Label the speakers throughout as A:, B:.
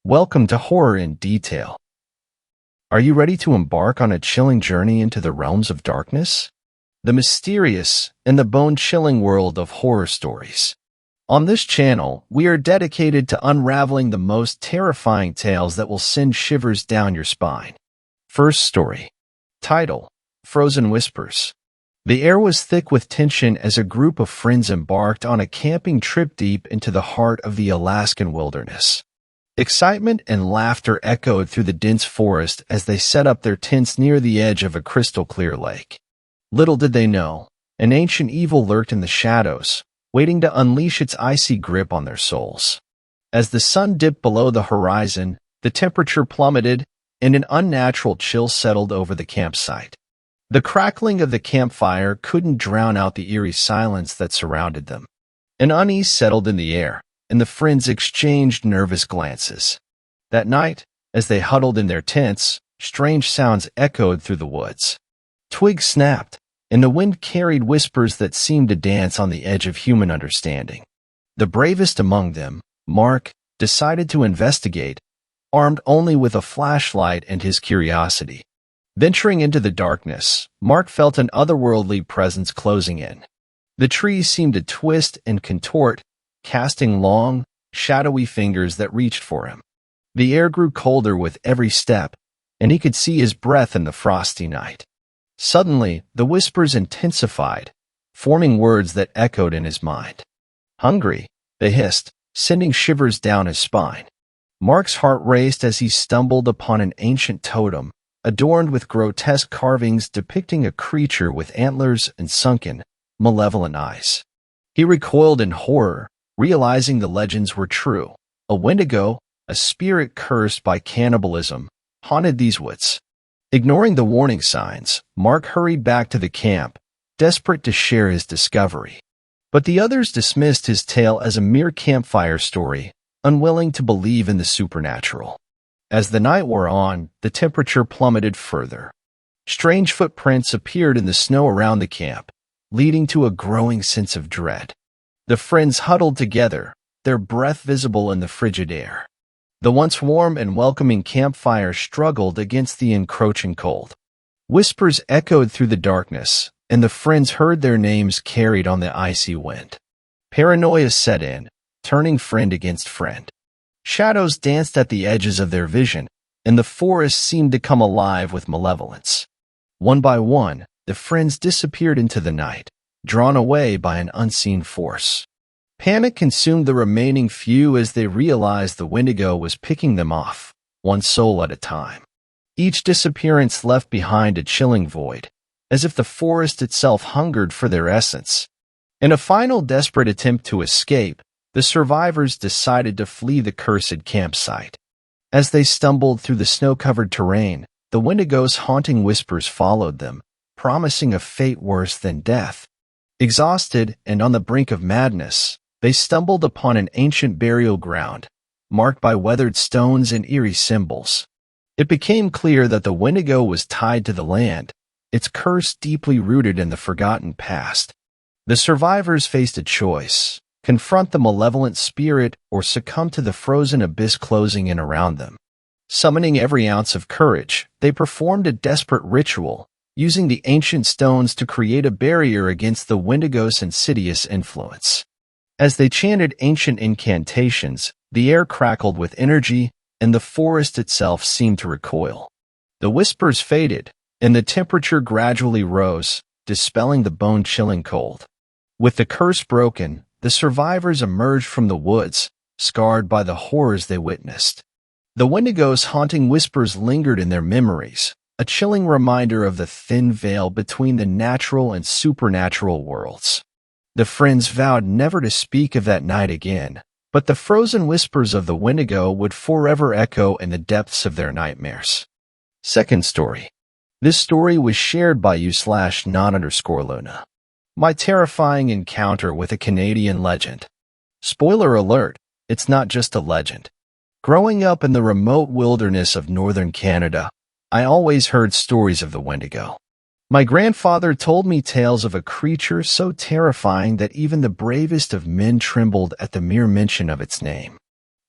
A: Welcome to Horror in Detail. Are you ready to embark on a chilling journey into the realms of darkness? The mysterious and the bone-chilling world of horror stories. On this channel, we are dedicated to unraveling the most terrifying tales that will send shivers down your spine. First story. Title: Frozen Whispers. The air was thick with tension as a group of friends embarked on a camping trip deep into the heart of the Alaskan wilderness. Excitement and laughter echoed through the dense forest as they set up their tents near the edge of a crystal-clear lake. Little did they know, an ancient evil lurked in the shadows, waiting to unleash its icy grip on their souls. As the sun dipped below the horizon, the temperature plummeted, and an unnatural chill settled over the campsite. The crackling of the campfire couldn't drown out the eerie silence that surrounded them. An unease settled in the air, and the friends exchanged nervous glances. That night, as they huddled in their tents, strange sounds echoed through the woods. Twigs snapped, and the wind carried whispers that seemed to dance on the edge of human understanding. The bravest among them, Mark, decided to investigate, armed only with a flashlight and his curiosity. Venturing into the darkness, Mark felt an otherworldly presence closing in. The trees seemed to twist and contort, casting long, shadowy fingers that reached for him. The air grew colder with every step, and he could see his breath in the frosty night. Suddenly, the whispers intensified, forming words that echoed in his mind. "Hungry," they hissed, sending shivers down his spine. Mark's heart raced as he stumbled upon an ancient totem, adorned with grotesque carvings depicting a creature with antlers and sunken, malevolent eyes. He recoiled in horror, realizing the legends were true. A Wendigo, a spirit cursed by cannibalism, haunted these woods. Ignoring the warning signs, Mark hurried back to the camp, desperate to share his discovery. But the others dismissed his tale as a mere campfire story, unwilling to believe in the supernatural. As the night wore on, the temperature plummeted further. Strange footprints appeared in the snow around the camp, leading to a growing sense of dread. The friends huddled together, their breath visible in the frigid air. The once warm and welcoming campfire struggled against the encroaching cold. Whispers echoed through the darkness, and the friends heard their names carried on the icy wind. Paranoia set in, turning friend against friend. Shadows danced at the edges of their vision, and the forest seemed to come alive with malevolence. One by one, the friends disappeared into the night, drawn away by an unseen force. Panic consumed the remaining few as they realized the Wendigo was picking them off, one soul at a time. Each disappearance left behind a chilling void, as if the forest itself hungered for their essence. In a final desperate attempt to escape, the survivors decided to flee the cursed campsite. As they stumbled through the snow-covered terrain, the Wendigo's haunting whispers followed them, promising a fate worse than death. Exhausted and on the brink of madness, they stumbled upon an ancient burial ground, marked by weathered stones and eerie symbols. It became clear that the Wendigo was tied to the land, its curse deeply rooted in the forgotten past. The survivors faced a choice: confront the malevolent spirit or succumb to the frozen abyss closing in around them. Summoning every ounce of courage, they performed a desperate ritual, using the ancient stones to create a barrier against the Wendigo's insidious influence. As they chanted ancient incantations, the air crackled with energy, and the forest itself seemed to recoil. The whispers faded, and the temperature gradually rose, dispelling the bone-chilling cold. With the curse broken, the survivors emerged from the woods, scarred by the horrors they witnessed. The Wendigo's haunting whispers lingered in their memories, a chilling reminder of the thin veil between the natural and supernatural worlds. The friends vowed never to speak of that night again, but the frozen whispers of the Wendigo would forever echo in the depths of their nightmares. Second story. This story was shared by you/non_Luna. My terrifying encounter with a Canadian legend. Spoiler alert, it's not just a legend. Growing up in the remote wilderness of northern Canada, I always heard stories of the Wendigo. My grandfather told me tales of a creature so terrifying that even the bravest of men trembled at the mere mention of its name.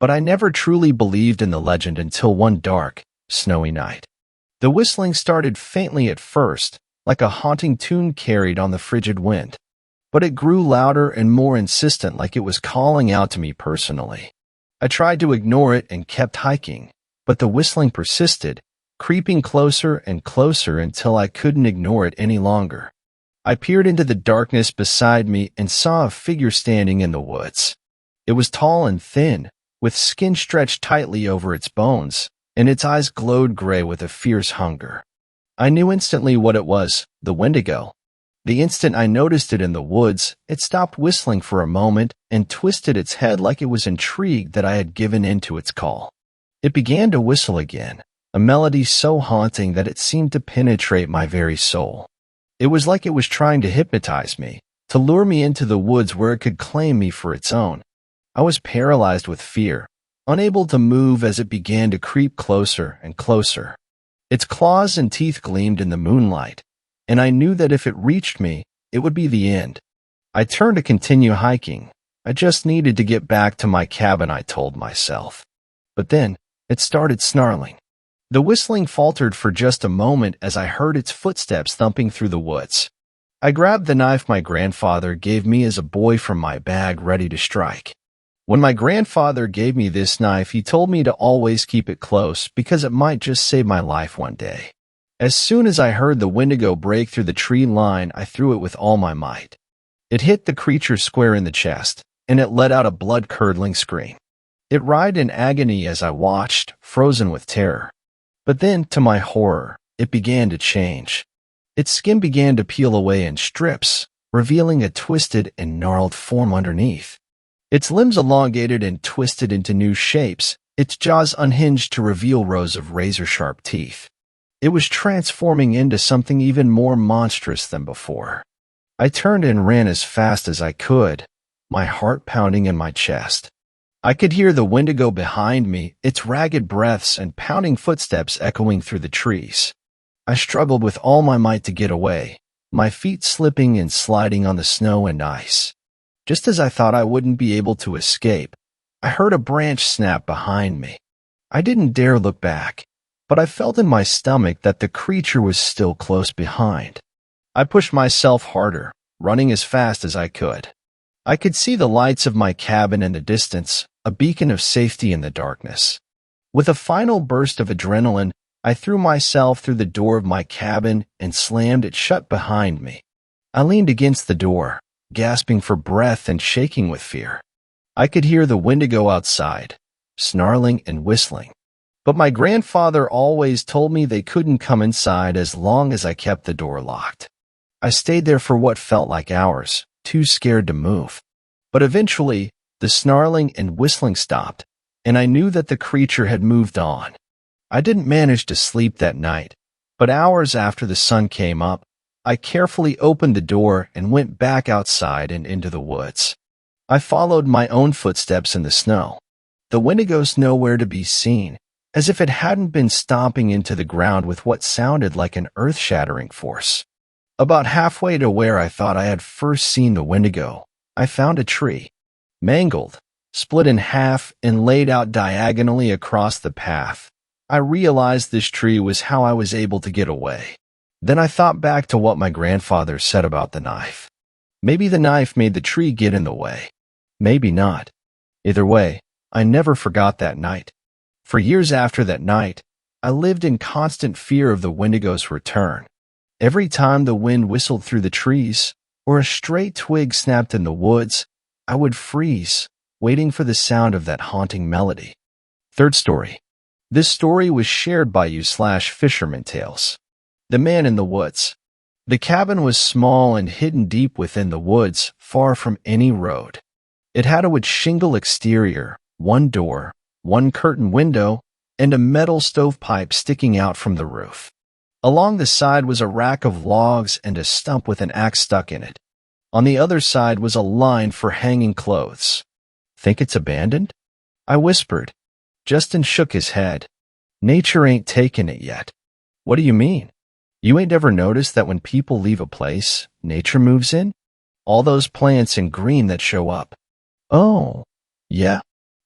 A: but I never truly believed in the legend until one dark, snowy night. The whistling started faintly at first, like a haunting tune carried on the frigid wind, but it grew louder and more insistent, like it was calling out to me personally. I tried to ignore it and kept hiking, but the whistling persisted, creeping closer and closer until I couldn't ignore it any longer. I peered into the darkness beside me and saw a figure standing in the woods. It was tall and thin, with skin stretched tightly over its bones, and its eyes glowed gray with a fierce hunger. I knew instantly what it was, the Wendigo. The instant I noticed it in the woods, it stopped whistling for a moment and twisted its head like it was intrigued that I had given in to its call. It began to whistle again, a melody so haunting that it seemed to penetrate my very soul. It was like it was trying to hypnotize me, to lure me into the woods where it could claim me for its own. I was paralyzed with fear, unable to move as it began to creep closer and closer. Its claws and teeth gleamed in the moonlight, and I knew that if it reached me, it would be the end. I turned to continue hiking. I just needed to get back to my cabin, I told myself. But then, it started snarling. The whistling faltered for just a moment as I heard its footsteps thumping through the woods. I grabbed the knife my grandfather gave me as a boy from my bag, ready to strike. When my grandfather gave me this knife, he told me to always keep it close because it might just save my life one day. As soon as I heard the Wendigo break through the tree line, I threw it with all my might. It hit the creature square in the chest, and it let out a blood-curdling scream. It writhed in agony as I watched, frozen with terror. But then, to my horror, it began to change. Its skin began to peel away in strips, revealing a twisted and gnarled form underneath. Its limbs elongated and twisted into new shapes, its jaws unhinged to reveal rows of razor-sharp teeth. It was transforming into something even more monstrous than before. I turned and ran as fast as I could, my heart pounding in my chest. I could hear the Wendigo behind me, its ragged breaths and pounding footsteps echoing through the trees. I struggled with all my might to get away, my feet slipping and sliding on the snow and ice. Just as I thought I wouldn't be able to escape, I heard a branch snap behind me. I didn't dare look back, but I felt in my stomach that the creature was still close behind. I pushed myself harder, running as fast as I could. I could see the lights of my cabin in the distance, a beacon of safety in the darkness. With a final burst of adrenaline, I threw myself through the door of my cabin and slammed it shut behind me. I leaned against the door, gasping for breath and shaking with fear. I could hear the Wendigo outside, snarling and whistling. But my grandfather always told me they couldn't come inside as long as I kept the door locked. I stayed there for what felt like hours, too scared to move. But eventually, the snarling and whistling stopped, and I knew that the creature had moved on. I didn't manage to sleep that night, but hours after the sun came up, I carefully opened the door and went back outside and into the woods. I followed my own footsteps in the snow. The Wendigo's nowhere to be seen, as if it hadn't been stomping into the ground with what sounded like an earth-shattering force. About halfway to where I thought I had first seen the Wendigo, I found a tree, mangled, split in half, and laid out diagonally across the path. I realized this tree was how I was able to get away. Then I thought back to what my grandfather said about the knife. Maybe the knife made the tree get in the way. Maybe not. Either way, I never forgot that night. For years after that night, I lived in constant fear of the Wendigo's return. Every time the wind whistled through the trees, or a stray twig snapped in the woods, I would freeze, waiting for the sound of that haunting melody. Third story. This story was shared by you/Fisherman Tales. The Man in the Woods. The cabin was small and hidden deep within the woods, far from any road. It had a wood shingle exterior, one door, one curtain window, and a metal stovepipe sticking out from the roof. Along the side was a rack of logs and a stump with an axe stuck in it. On the other side was a line for hanging clothes. Think it's abandoned? I whispered. Justin shook his head. Nature ain't taken it yet. What do you mean? You ain't ever noticed that when people leave a place, nature moves in? All those plants in green that show up. Oh, yeah.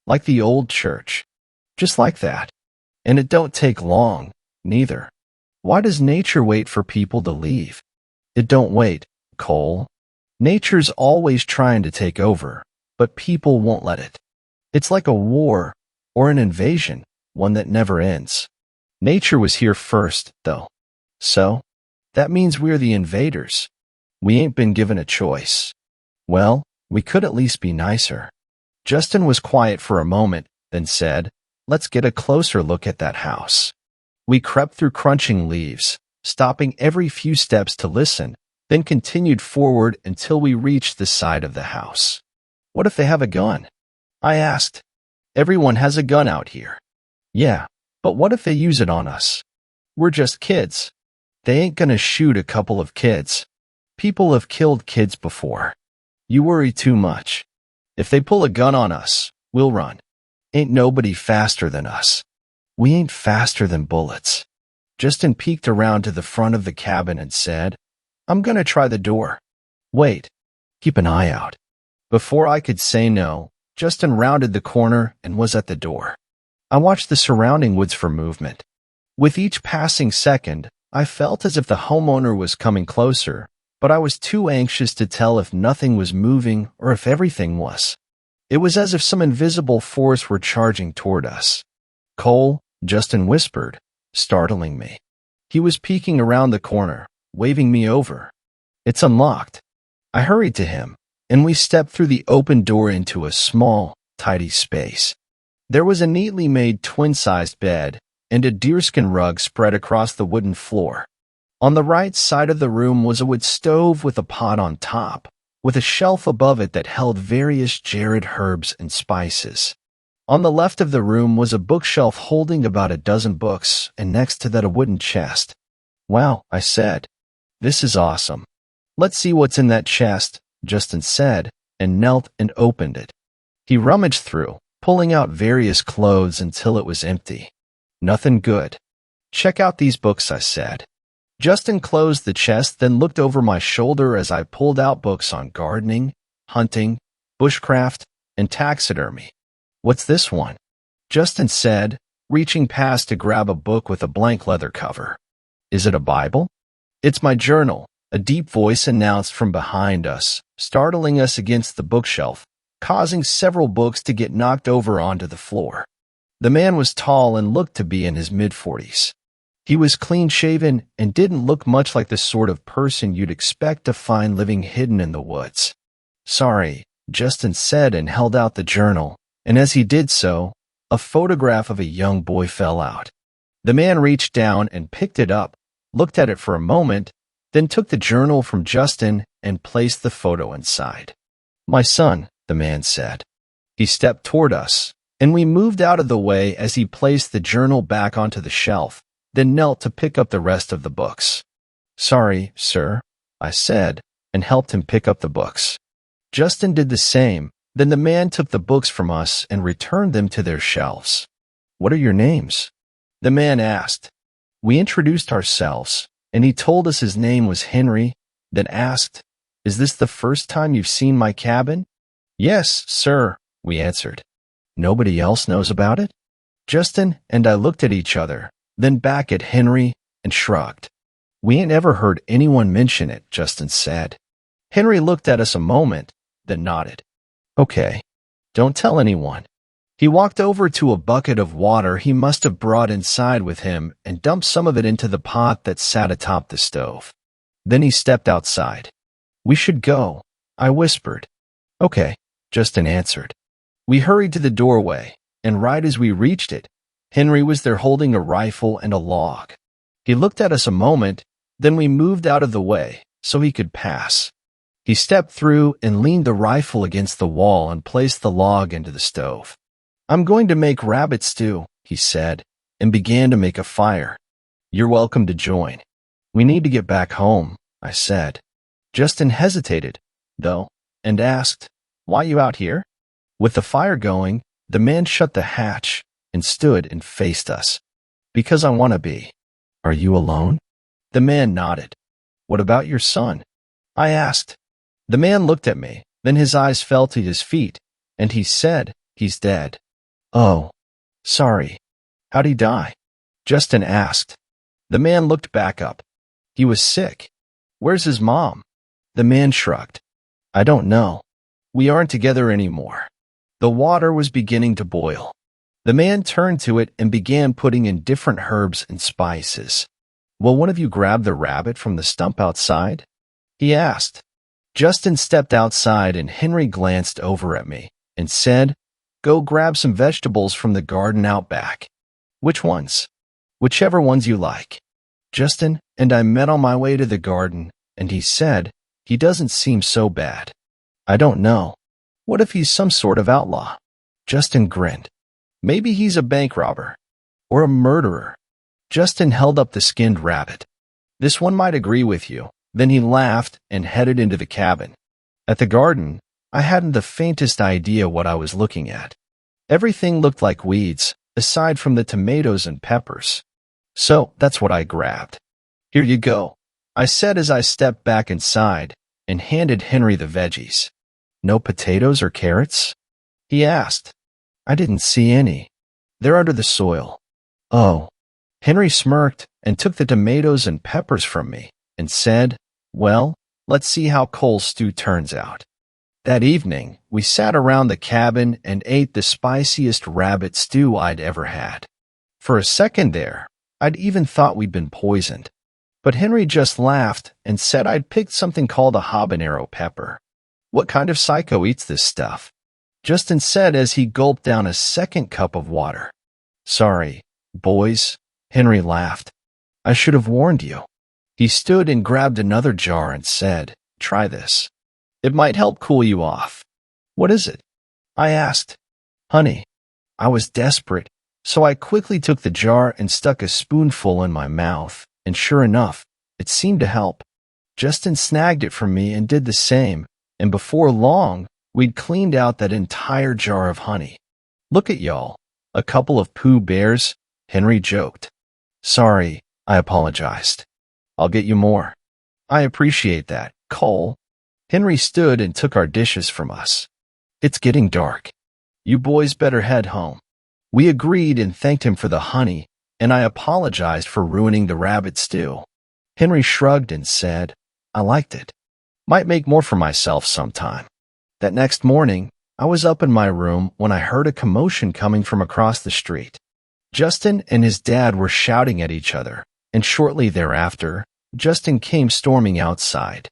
A: like the old church. Just like that. And it don't take long, neither. Why does nature wait for people to leave? It don't wait, Cole. Nature's always trying to take over, but people won't let it. It's like a war or an invasion, one that never ends. Nature was here first, though. So, that means we're the invaders. We ain't been given a choice. Well, we could at least be nicer. Justin was quiet for a moment, then said, "Let's get a closer look at that house." We crept through crunching leaves, stopping every few steps to listen, then continued forward until we reached the side of the house. "What if they have a gun?" I asked. "Everyone has a gun out here." "Yeah, but what if they use it on us? We're just kids. They ain't gonna shoot a couple of kids. People have killed kids before. You worry too much. If they pull a gun on us, we'll run. Ain't nobody faster than us. We ain't faster than bullets." Justin peeked around to the front of the cabin and said, "I'm gonna try the door." "Wait, keep an eye out." Before I could say no, Justin rounded the corner and was at the door. I watched the surrounding woods for movement. With each passing second, I felt as if the homeowner was coming closer, but I was too anxious to tell if nothing was moving or if everything was. It was as if some invisible force were charging toward us. "Cole," Justin whispered, startling me. He was peeking around the corner, waving me over. "It's unlocked." I hurried to him, and we stepped through the open door into a small, tidy space. There was a neatly made twin-sized bed and a deerskin rug spread across the wooden floor. On the right side of the room was a wood stove with a pot on top, with a shelf above it that held various jarred herbs and spices. On the left of the room was a bookshelf holding about a dozen books, and next to that a wooden chest. "Wow," I said. "This is awesome. Let's see what's in that chest," Justin said, and knelt and opened it. He rummaged through, pulling out various clothes until it was empty. "Nothing good." "Check out these books," I said. Justin closed the chest, then looked over my shoulder as I pulled out books on gardening, hunting, bushcraft, and taxidermy. "What's this one?" Justin said, reaching past to grab a book with a blank leather cover. "Is it a Bible?" "It's my journal," a deep voice announced from behind us, startling us against the bookshelf, causing several books to get knocked over onto the floor. The man was tall and looked to be in his mid-40s. He was clean-shaven and didn't look much like the sort of person you'd expect to find living hidden in the woods. "Sorry," Justin said and held out the journal, and as he did so, a photograph of a young boy fell out. The man reached down and picked it up, looked at it for a moment, then took the journal from Justin and placed the photo inside. "My son," the man said. He stepped toward us, and we moved out of the way as he placed the journal back onto the shelf, then knelt to pick up the rest of the books. "Sorry, sir," I said, and helped him pick up the books. Justin did the same, then the man took the books from us and returned them to their shelves. "What are your names?" the man asked. We introduced ourselves, and he told us his name was Henry, then asked, "Is this the first time you've seen my cabin?" "Yes, sir," we answered. "Nobody else knows about it?" Justin and I looked at each other, then back at Henry, and shrugged. "We ain't ever heard anyone mention it," Justin said. Henry looked at us a moment, then nodded. "Okay, don't tell anyone." He walked over to a bucket of water he must have brought inside with him and dumped some of it into the pot that sat atop the stove. Then he stepped outside. "We should go," I whispered. "Okay," Justin answered. We hurried to the doorway, and right as we reached it, Henry was there holding a rifle and a log. He looked at us a moment, then we moved out of the way so he could pass. He stepped through and leaned the rifle against the wall and placed the log into the stove. "I'm going to make rabbit stew," he said, and began to make a fire. "You're welcome to join." "We need to get back home," I said. Justin hesitated, though, and asked, "Why you out here?" With the fire going, the man shut the hatch and stood and faced us. "Because I want to be." "Are you alone?" The man nodded. "What about your son?" I asked. The man looked at me, then his eyes fell to his feet, and he said, "He's dead." Oh, sorry. How'd he die? Justin asked. The man looked back up. He was sick. Where's his mom? The man shrugged. I don't know. We aren't together anymore. The water was beginning to boil. The man turned to it and began putting in different herbs and spices. Will one of you grab the rabbit from the stump outside? He asked. Justin stepped outside and Henry glanced over at me and said, Go grab some vegetables from the garden out back. Which ones? Whichever ones you like. Justin and I met on my way to the garden, and he said, He doesn't seem so bad. I don't know. What if he's some sort of outlaw? Justin grinned. Maybe he's a bank robber. Or a murderer. Justin held up the skinned rabbit. This one might agree with you. Then he laughed and headed into the cabin. At the garden, I hadn't the faintest idea what I was looking at. Everything looked like weeds, aside from the tomatoes and peppers. So that's what I grabbed. Here you go, I said as I stepped back inside and handed Henry the veggies. No potatoes or carrots? He asked. I didn't see any. They're under the soil. Oh. Henry smirked and took the tomatoes and peppers from me and said, Well, let's see how Cole's stew turns out. That evening, we sat around the cabin and ate the spiciest rabbit stew I'd ever had. For a second there, I'd even thought we'd been poisoned. But Henry just laughed and said I'd picked something called a habanero pepper. What kind of psycho eats this stuff? Justin said as he gulped down a second cup of water. Sorry, boys, Henry laughed. I should have warned you. He stood and grabbed another jar and said, Try this. It might help cool you off. What is it? I asked. Honey. I was desperate, so I quickly took the jar and stuck a spoonful in my mouth, and sure enough, it seemed to help. Justin snagged it from me and did the same, and before long, we'd cleaned out that entire jar of honey. Look at y'all, a couple of Pooh Bears, Henry joked. Sorry, I apologized. I'll get you more. I appreciate that, Cole. Henry stood and took our dishes from us. It's getting dark. You boys better head home. We agreed and thanked him for the honey, and I apologized for ruining the rabbit stew. Henry shrugged and said, I liked it. Might make more for myself sometime. That next morning, I was up in my room when I heard a commotion coming from across the street. Justin and his dad were shouting at each other, and shortly thereafter, Justin came storming outside.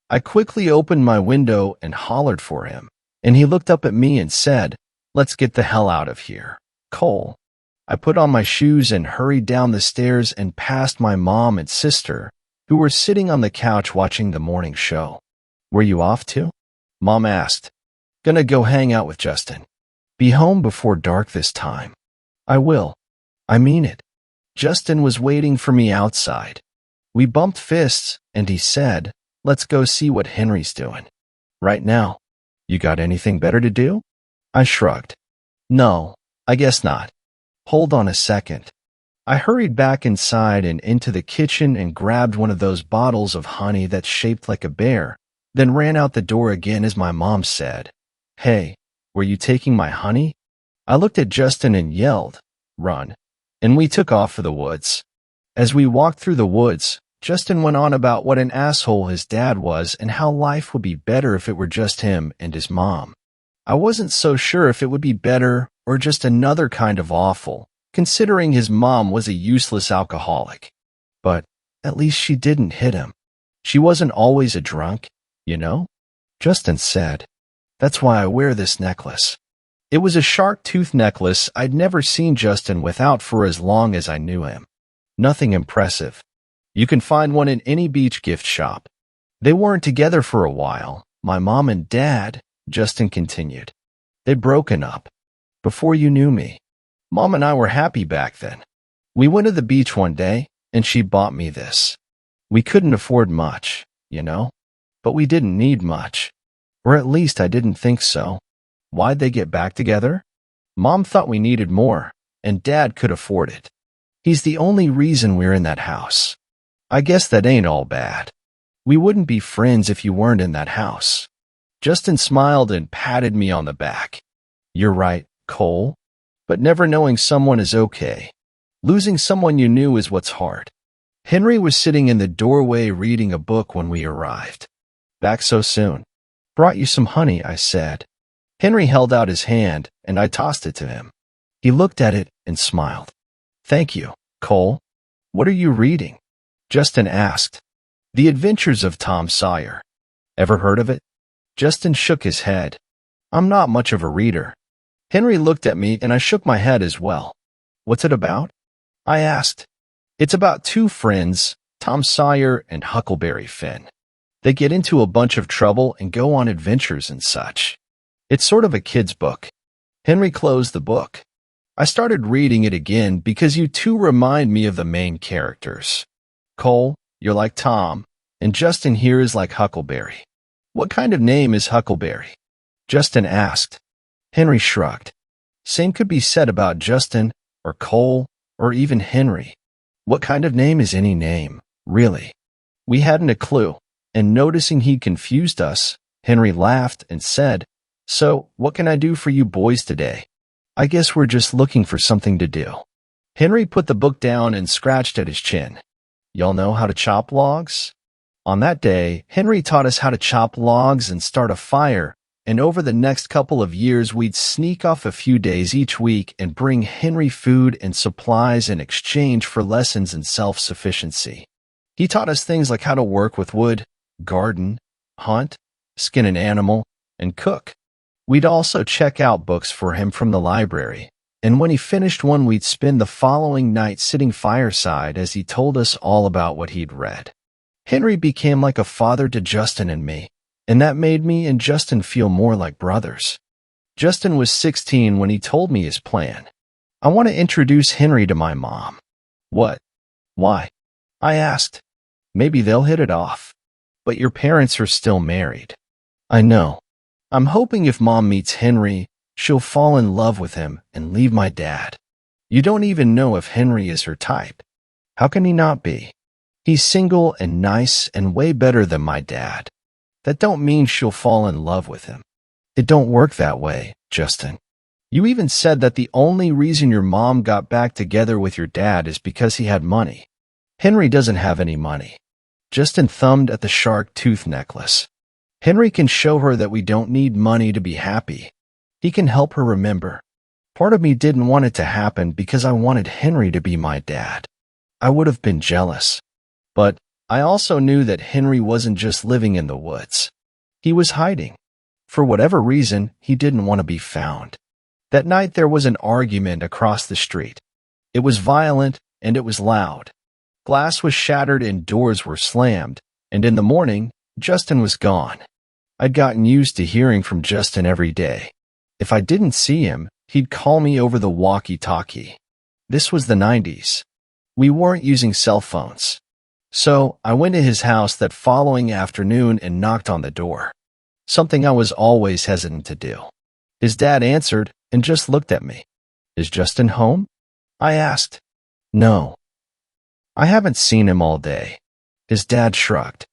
A: I quickly opened my window and hollered for him, and he looked up at me and said, Let's get the hell out of here, Cole. I put on my shoes and hurried down the stairs and past my mom and sister, who were sitting on the couch watching the morning show. Where you off to? Mom asked. Gonna go hang out with Justin. Be home before dark this time. I will. I mean it. Justin was waiting for me outside. We bumped fists, and he said, Let's go see what Henry's doing. Right now. You got anything better to do? I shrugged. No, I guess not. Hold on a second. I hurried back inside and into the kitchen and grabbed one of those bottles of honey that's shaped like a bear, then ran out the door again as my mom said, Hey, were you taking my honey? I looked at Justin and yelled, Run, and we took off for the woods. As we walked through the woods, Justin went on about what an asshole his dad was and how life would be better if it were just him and his mom. I wasn't so sure if it would be better or just another kind of awful, considering his mom was a useless alcoholic. But at least she didn't hit him. She wasn't always a drunk, you know? Justin said, That's why I wear this necklace. It was a shark tooth necklace I'd never seen Justin without for as long as I knew him. Nothing impressive. You can find one in any beach gift shop. They weren't together for a while. My mom and dad, Justin continued. They'd broken up. Before you knew me. Mom and I were happy back then. We went to the beach one day, and she bought me this. We couldn't afford much, you know? But we didn't need much. Or at least I didn't think so. Why'd they get back together? Mom thought we needed more, and Dad could afford it. He's the only reason we're in that house. I guess that ain't all bad. We wouldn't be friends if you weren't in that house. Justin smiled and patted me on the back. You're right, Cole. but never knowing someone is okay. Losing someone you knew is what's hard. Henry was sitting in the doorway reading a book when we arrived. Back so soon. Brought you some honey, I said. Henry held out his hand, and I tossed it to him. He looked at it and smiled. Thank you, Cole. What are you reading? Justin asked. The Adventures of Tom Sawyer. Ever heard of it? Justin shook his head. I'm not much of a reader. Henry looked at me and I shook my head as well. What's it about? I asked. It's about two friends, Tom Sawyer and Huckleberry Finn. They get into a bunch of trouble and go on adventures and such. It's sort of a kid's book. Henry closed the book. I started reading it again because you two remind me of the main characters. Cole, you're like Tom, and Justin here is like Huckleberry. What kind of name is Huckleberry? Justin asked. Henry shrugged. Same could be said about Justin, or Cole, or even Henry. What kind of name is any name, really? We hadn't a clue, and noticing he confused us, Henry laughed and said, So, what can I do for you boys today? I guess we're just looking for something to do. Henry put the book down and scratched at his chin. Y'all know how to chop logs? On that day, Henry taught us how to chop logs and start a fire, and over the next couple of years we'd sneak off a few days each week and bring Henry food and supplies in exchange for lessons in self-sufficiency. He taught us things like how to work with wood, garden, hunt, skin an animal, and cook. We'd also check out books for him from the library, and when he finished one we'd spend the following night sitting fireside as he told us all about what he'd read. Henry became like a father to Justin and me, and that made me and Justin feel more like brothers. Justin was 16 when he told me his plan. I want to introduce Henry to my mom. What? Why? I asked. Maybe they'll hit it off. But your parents are still married. I know. I'm hoping if Mom meets Henry, she'll fall in love with him and leave my dad. You don't even know if Henry is her type. How can he not be? He's single and nice and way better than my dad. That don't mean she'll fall in love with him. It don't work that way, Justin. You even said that the only reason your mom got back together with your dad is because he had money. Henry doesn't have any money. Justin thumbed at the shark tooth necklace. Henry can show her that we don't need money to be happy. He can help her remember. Part of me didn't want it to happen because I wanted Henry to be my dad. I would have been jealous. But I also knew that Henry wasn't just living in the woods. He was hiding. For whatever reason, he didn't want to be found. That night there was an argument across the street. It was violent and it was loud. Glass was shattered and doors were slammed, and in the morning, Justin was gone. I'd gotten used to hearing from Justin every day. If I didn't see him, he'd call me over the walkie-talkie. This was the 90s. We weren't using cell phones. So I went to his house that following afternoon and knocked on the door. Something I was always hesitant to do. His dad answered and just looked at me. Is Justin home? I asked. No. I haven't seen him all day. His dad shrugged.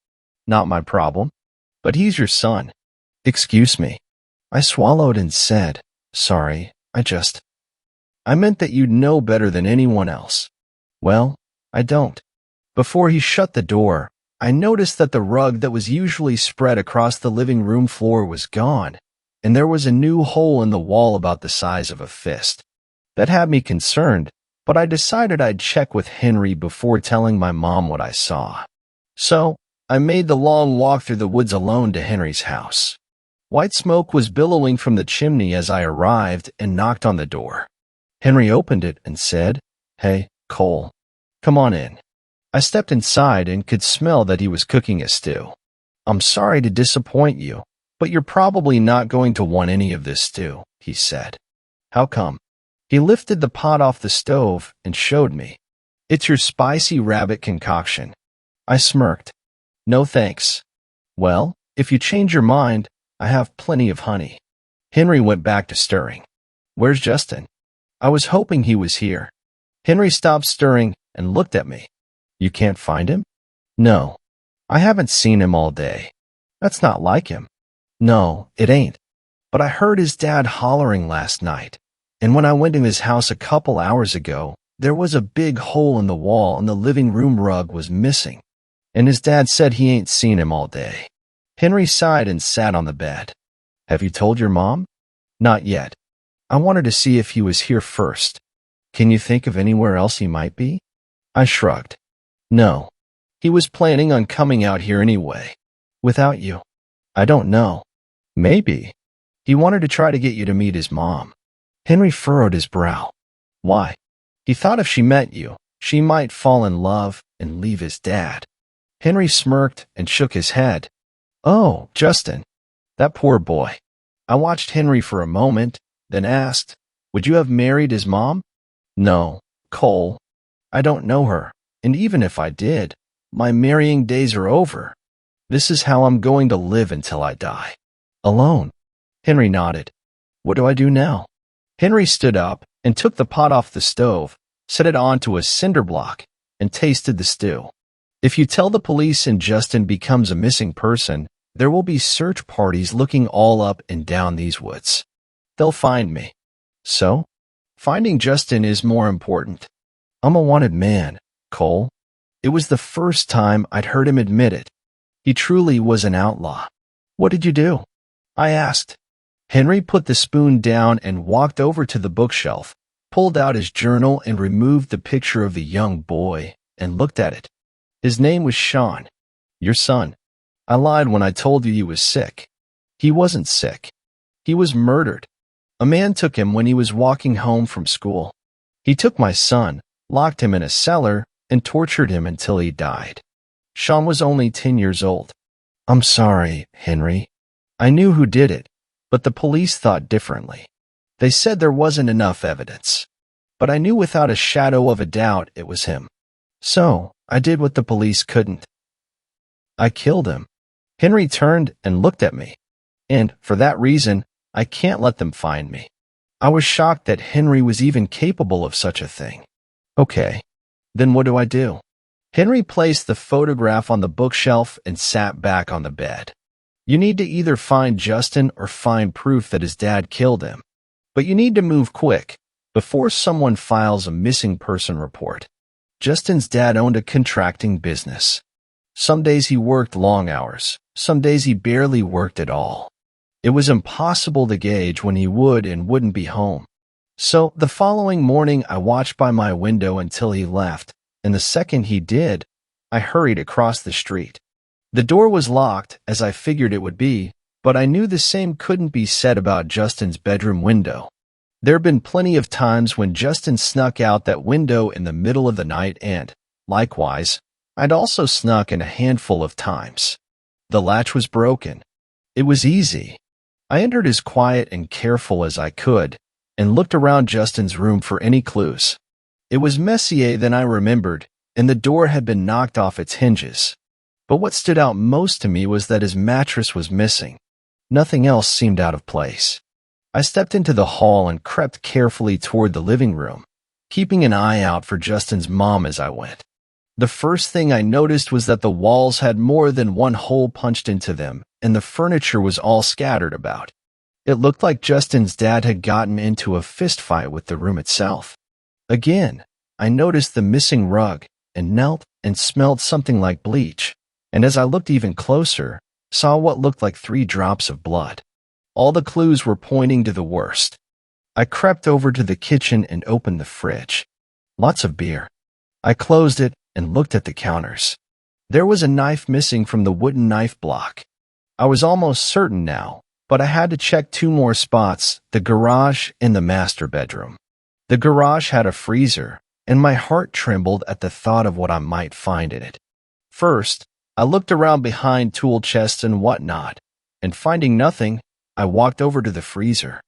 A: Not my problem. But he's your son. Excuse me. I swallowed and said, Sorry, I meant that you'd know better than anyone else. Well, I don't. Before he shut the door, I noticed that the rug that was usually spread across the living room floor was gone, and there was a new hole in the wall about the size of a fist. That had me concerned, but I decided I'd check with Henry before telling my mom what I saw. So, I made the long walk through the woods alone to Henry's house. White smoke was billowing from the chimney as I arrived and knocked on the door. Henry opened it and said, Hey, Cole, come on in. I stepped inside and could smell that he was cooking a stew. I'm sorry to disappoint you, but you're probably not going to want any of this stew, he said. How come? He lifted the pot off the stove and showed me. It's your spicy rabbit concoction. I smirked. No thanks. Well, if you change your mind, I have plenty of honey. Henry went back to stirring. Where's Justin? I was hoping he was here. Henry stopped stirring and looked at me. You can't find him? No. I haven't seen him all day. That's not like him. No, it ain't. But I heard his dad hollering last night, And when I went to his house a couple hours ago, there was a big hole in the wall and the living room rug was missing. And his dad said he ain't seen him all day. Henry sighed and sat on the bed. Have you told your mom? Not yet. I wanted to see if he was here first. Can you think of anywhere else he might be? I shrugged. No. He was planning on coming out here anyway. Without you. I don't know. Maybe. He wanted to try to get you to meet his mom. Henry furrowed his brow. Why? He thought if she met you, she might fall in love and leave his dad. Henry smirked and shook his head. Oh, Justin. That poor boy. I watched Henry for a moment, then asked, would you have married his mom? No, Cole. I don't know her, and even if I did, my marrying days are over. This is how I'm going to live until I die. Alone. Henry nodded. What do I do now? Henry stood up and took the pot off the stove, set it onto a cinder block, and tasted the stew. If you tell the police and Justin becomes a missing person, there will be search parties looking all up and down these woods. They'll find me. So, finding Justin is more important. I'm a wanted man, Cole. It was the first time I'd heard him admit it. He truly was an outlaw. What did you do? I asked. Henry put the spoon down and walked over to the bookshelf, pulled out his journal and removed the picture of the young boy and looked at it. His name was Sean, your son. I lied when I told you he was sick. He wasn't sick. He was murdered. A man took him when he was walking home from school. He took my son, locked him in a cellar, and tortured him until he died. Sean was only 10 years old. I'm sorry, Henry. I knew who did it, but the police thought differently. They said there wasn't enough evidence. But I knew without a shadow of a doubt it was him. So, I did what the police couldn't. I killed him. Henry turned and looked at me. And, for that reason, I can't let them find me. I was shocked that Henry was even capable of such a thing. Okay, then what do I do? Henry placed the photograph on the bookshelf and sat back on the bed. You need to either find Justin or find proof that his dad killed him. But you need to move quick, before someone files a missing person report. Justin's dad owned a contracting business. Some days he worked long hours, some days he barely worked at all. It was impossible to gauge when he would and wouldn't be home. So, the following morning I watched by my window until he left, and the second he did, I hurried across the street. The door was locked, as I figured it would be, but I knew the same couldn't be said about Justin's bedroom window. There had been plenty of times when Justin snuck out that window in the middle of the night and, likewise, I'd also snuck in a handful of times. The latch was broken. It was easy. I entered as quiet and careful as I could, and looked around Justin's room for any clues. It was messier than I remembered, and the door had been knocked off its hinges. But what stood out most to me was that his mattress was missing. Nothing else seemed out of place. I stepped into the hall and crept carefully toward the living room, keeping an eye out for Justin's mom as I went. The first thing I noticed was that the walls had more than one hole punched into them, and the furniture was all scattered about. It looked like Justin's dad had gotten into a fist fight with the room itself. Again, I noticed the missing rug and knelt and smelled something like bleach, and as I looked even closer, saw what looked like 3 drops of blood. All the clues were pointing to the worst. I crept over to the kitchen and opened the fridge. Lots of beer. I closed it and looked at the counters. There was a knife missing from the wooden knife block. I was almost certain now, but I had to check 2 more spots, the garage and the master bedroom. The garage had a freezer, and my heart trembled at the thought of what I might find in it. First, I looked around behind tool chests and whatnot, and finding nothing, I walked over to the freezer.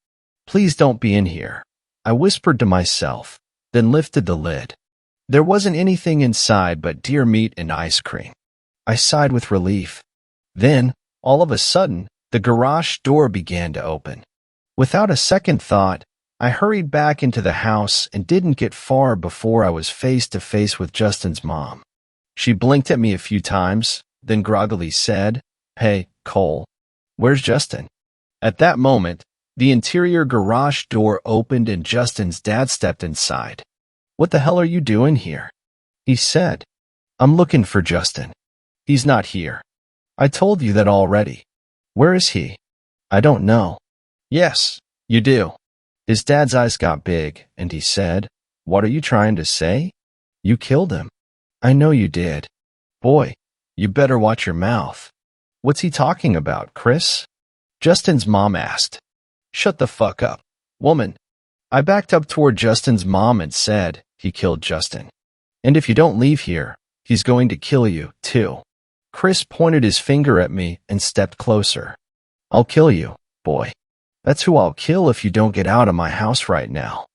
A: Please don't be in here, I whispered to myself, then lifted the lid. There wasn't anything inside but deer meat and ice cream. I sighed with relief. Then, all of a sudden, the garage door began to open. Without a second thought, I hurried back into the house and didn't get far before I was face to face with Justin's mom. She blinked at me a few times, then groggily said, "Hey, Cole, where's Justin?" At that moment, The interior garage door opened and Justin's dad stepped inside. "What the hell are you doing here?" he said. "I'm looking for Justin. He's not here." "I told you that already." "Where is he?" "I don't know." "Yes, you do." His dad's eyes got big, and he said, "What are you trying to say?" "You killed him." "I know you did." "Boy, you better watch your mouth." "What's he talking about, Chris?" Justin's mom asked. "Shut the fuck up, woman." I backed up toward Justin's mom and said, "He killed Justin. And if you don't leave here, he's going to kill you, too." Chris pointed his finger at me and stepped closer. "I'll kill you, boy. That's who I'll kill if you don't get out of my house right now."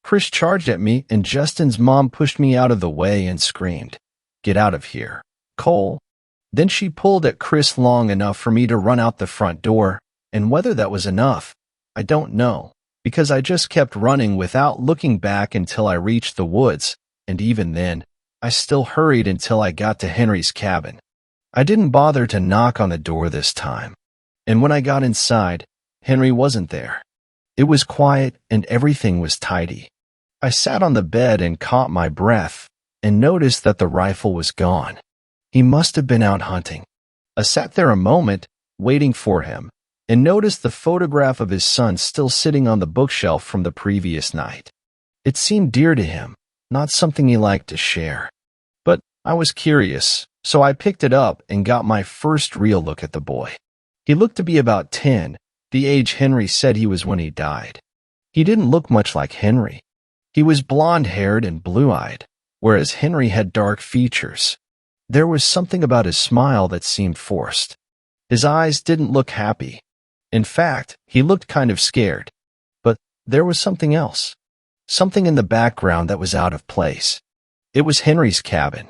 A: Chris charged at me, and Justin's mom pushed me out of the way and screamed, "Get out of here, Cole." Then she pulled at Chris long enough for me to run out the front door, and whether that was enough, I don't know, because I just kept running without looking back until I reached the woods, and even then, I still hurried until I got to Henry's cabin. I didn't bother to knock on the door this time, and when I got inside, Henry wasn't there. It was quiet and everything was tidy. I sat on the bed and caught my breath and noticed that the rifle was gone. He must have been out hunting. I sat there a moment, waiting for him, and noticed the photograph of his son still sitting on the bookshelf from the previous night. It seemed dear to him, not something he liked to share. But I was curious, so I picked it up and got my first real look at the boy. He looked to be about 10, the age Henry said he was when he died. He didn't look much like Henry. He was blonde-haired and blue-eyed, whereas Henry had dark features. There was something about his smile that seemed forced. His eyes didn't look happy. In fact, he looked kind of scared. But there was something else. Something in the background that was out of place. It was Henry's cabin.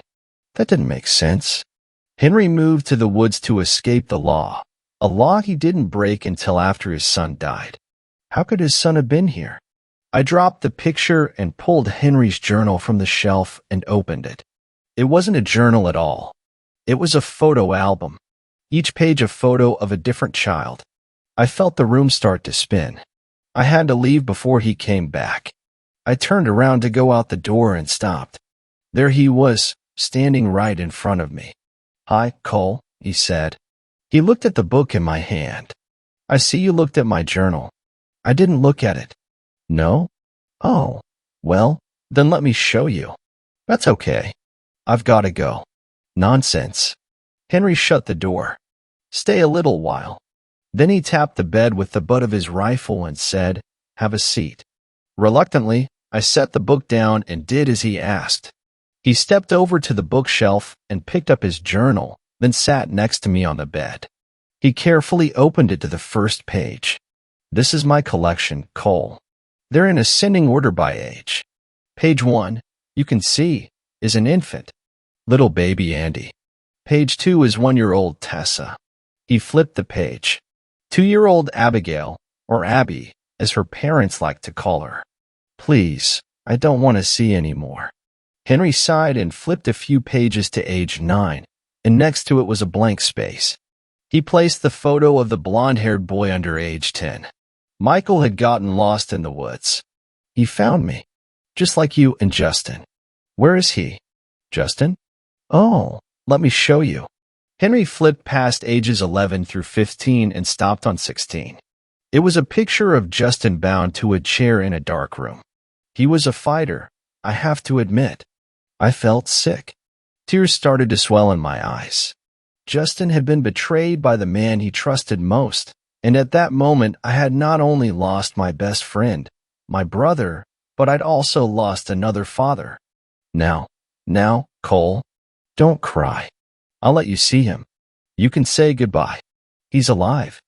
A: That didn't make sense. Henry moved to the woods to escape the law, a law he didn't break until after his son died. How could his son have been here? I dropped the picture and pulled Henry's journal from the shelf and opened it. It wasn't a journal at all. It was a photo album, each page a photo of a different child. I felt the room start to spin. I had to leave before he came back. I turned around to go out the door and stopped. There he was, standing right in front of me. "Hi, Cole," he said. He looked at the book in my hand. "I see you looked at my journal." "I didn't look at it." "No? Oh, well, then let me show you." "That's okay. I've got to go." "Nonsense." Henry shut the door. "Stay a little while." Then he tapped the bed with the butt of his rifle and said, "Have a seat." Reluctantly, I set the book down and did as he asked. He stepped over to the bookshelf and picked up his journal, then sat next to me on the bed. He carefully opened it to the first page. "This is my collection, Cole. They're in ascending order by age. Page 1, you can see, is an infant, little baby Andy. Page 2 is 1-year-old Tessa." He flipped the page. 2-year-old Abigail, or Abby, as her parents like to call her. "Please, I don't want to see any more." Henry sighed and flipped a few pages to age 9, and next to it was a blank space. He placed the photo of the blonde-haired boy under age 10. Michael had gotten lost in the woods. "He found me, just like you and Justin." "Where is he?" "Justin? Oh, let me show you." Henry flipped past ages 11 through 15 and stopped on 16. It was a picture of Justin bound to a chair in a dark room. He was a fighter, I have to admit. I felt sick. Tears started to swell in my eyes. Justin had been betrayed by the man he trusted most, and at that moment I had not only lost my best friend, my brother, but I'd also lost another father. Now, Cole, don't cry. I'll let you see him. You can say goodbye. He's alive."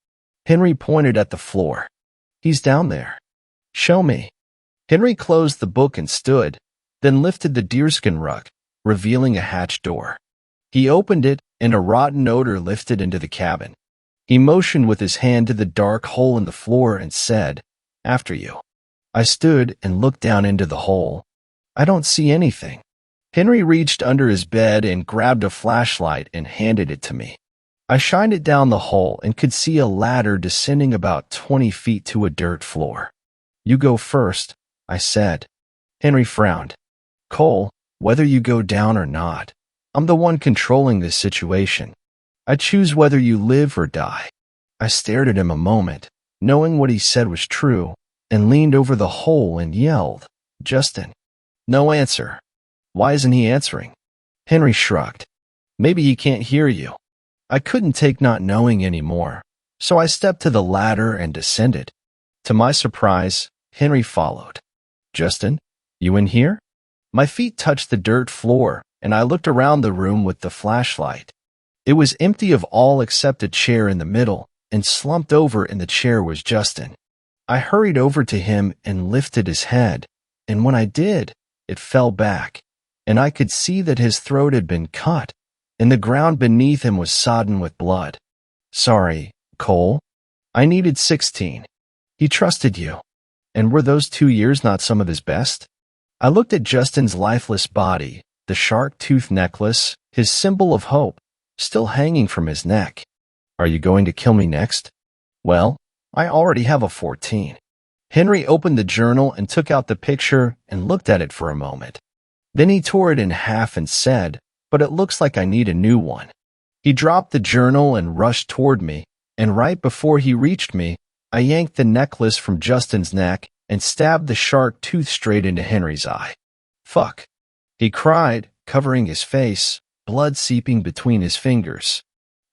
A: Henry pointed at the floor. "He's down there." "Show me." Henry closed the book and stood, then lifted the deerskin rug, revealing a hatch door. He opened it, and a rotten odor lifted into the cabin. He motioned with his hand to the dark hole in the floor and said, "After you." I stood and looked down into the hole. I don't see anything. Henry reached under his bed and grabbed a flashlight and handed it to me. I shined it down the hole and could see a ladder descending about 20 feet to a dirt floor. "You go first," I said. Henry frowned. "Cole, whether you go down or not, I'm the one controlling this situation. I choose whether you live or die." I stared at him a moment, knowing what he said was true, and leaned over the hole and yelled, "Justin." No answer. "Why isn't he answering?" Henry shrugged. "Maybe he can't hear you." I couldn't take not knowing anymore, so I stepped to the ladder and descended. To my surprise, Henry followed. "Justin, you in here?" My feet touched the dirt floor, and I looked around the room with the flashlight. It was empty of all except a chair in the middle, and slumped over in the chair was Justin. I hurried over to him and lifted his head, and when I did, it fell back, and I could see that his throat had been cut, and the ground beneath him was sodden with blood. "Sorry, Cole. I needed 16. He trusted you. And were those 2 years not some of his best?" I looked at Justin's lifeless body, the shark tooth necklace, his symbol of hope, still hanging from his neck. "Are you going to kill me next?" "Well, I already have a 14. Henry opened the journal and took out the picture and looked at it for a moment. Then he tore it in half and said, "But it looks like I need a new one." He dropped the journal and rushed toward me, and right before he reached me, I yanked the necklace from Justin's neck and stabbed the shark tooth straight into Henry's eye. "Fuck," he cried, covering his face, blood seeping between his fingers.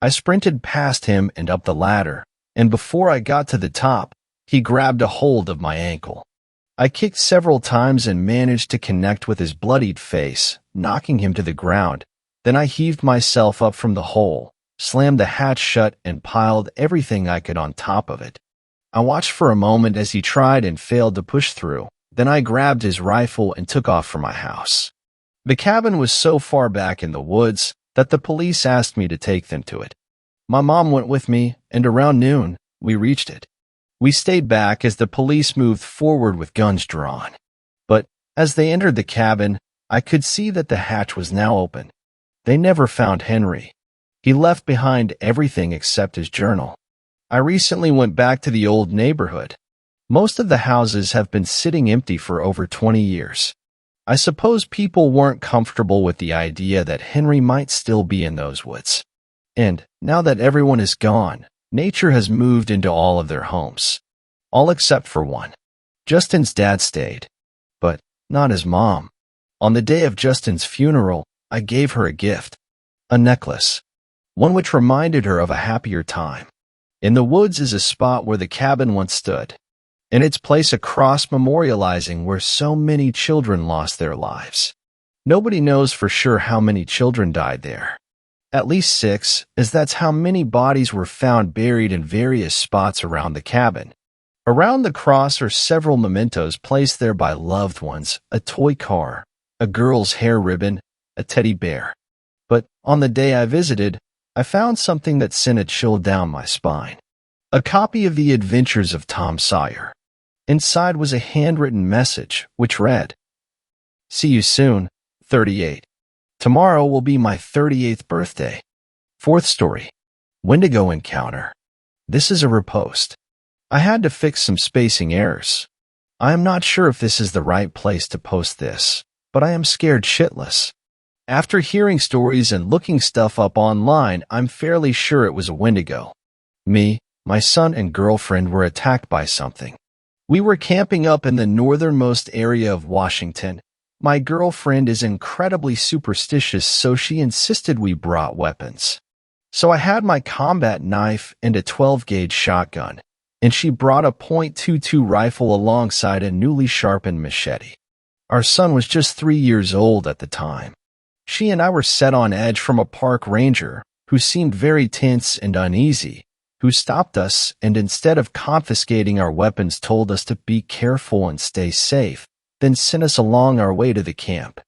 A: I sprinted past him and up the ladder, and before I got to the top, he grabbed a hold of my ankle. I kicked several times and managed to connect with his bloodied face, knocking him to the ground. Then I heaved myself up from the hole, slammed the hatch shut, and piled everything I could on top of it. I watched for a moment as he tried and failed to push through. Then I grabbed his rifle and took off for my house. The cabin was so far back in the woods that the police asked me to take them to it. My mom went with me, and around noon, we reached it. We stayed back as the police moved forward with guns drawn. But as they entered the cabin, I could see that the hatch was now open. They never found Henry. He left behind everything except his journal. I recently went back to the old neighborhood. Most of the houses have been sitting empty for over 20 years. I suppose people weren't comfortable with the idea that Henry might still be in those woods. And now that everyone is gone, nature has moved into all of their homes. All except for one. Justin's dad stayed, but not his mom. On the day of Justin's funeral, I gave her a gift. A necklace. One which reminded her of a happier time. In the woods is a spot where the cabin once stood. In its place, a cross memorializing where so many children lost their lives. Nobody knows for sure how many children died there. At least 6, as that's how many bodies were found buried in various spots around the cabin. Around the cross are several mementos placed there by loved ones, a toy car, a girl's hair ribbon, a teddy bear. But on the day I visited, I found something that sent a chill down my spine. A copy of The Adventures of Tom Sawyer. Inside was a handwritten message, which read, "See you soon, 38. Tomorrow will be my 38th birthday." Fourth story. Wendigo encounter. This is a repost. I had to fix some spacing errors. I am not sure if this is the right place to post this, but I am scared shitless. After hearing stories and looking stuff up online, I'm fairly sure it was a Wendigo. Me, my son, and girlfriend were attacked by something. We were camping up in the northernmost area of Washington. My girlfriend is incredibly superstitious, so she insisted we brought weapons. So I had my combat knife and a 12-gauge shotgun, and she brought a .22 rifle alongside a newly sharpened machete. Our son was just 3 years old at the time. She and I were set on edge from a park ranger, who seemed very tense and uneasy, who stopped us and instead of confiscating our weapons told us to be careful and stay safe, then sent us along our way to the camp.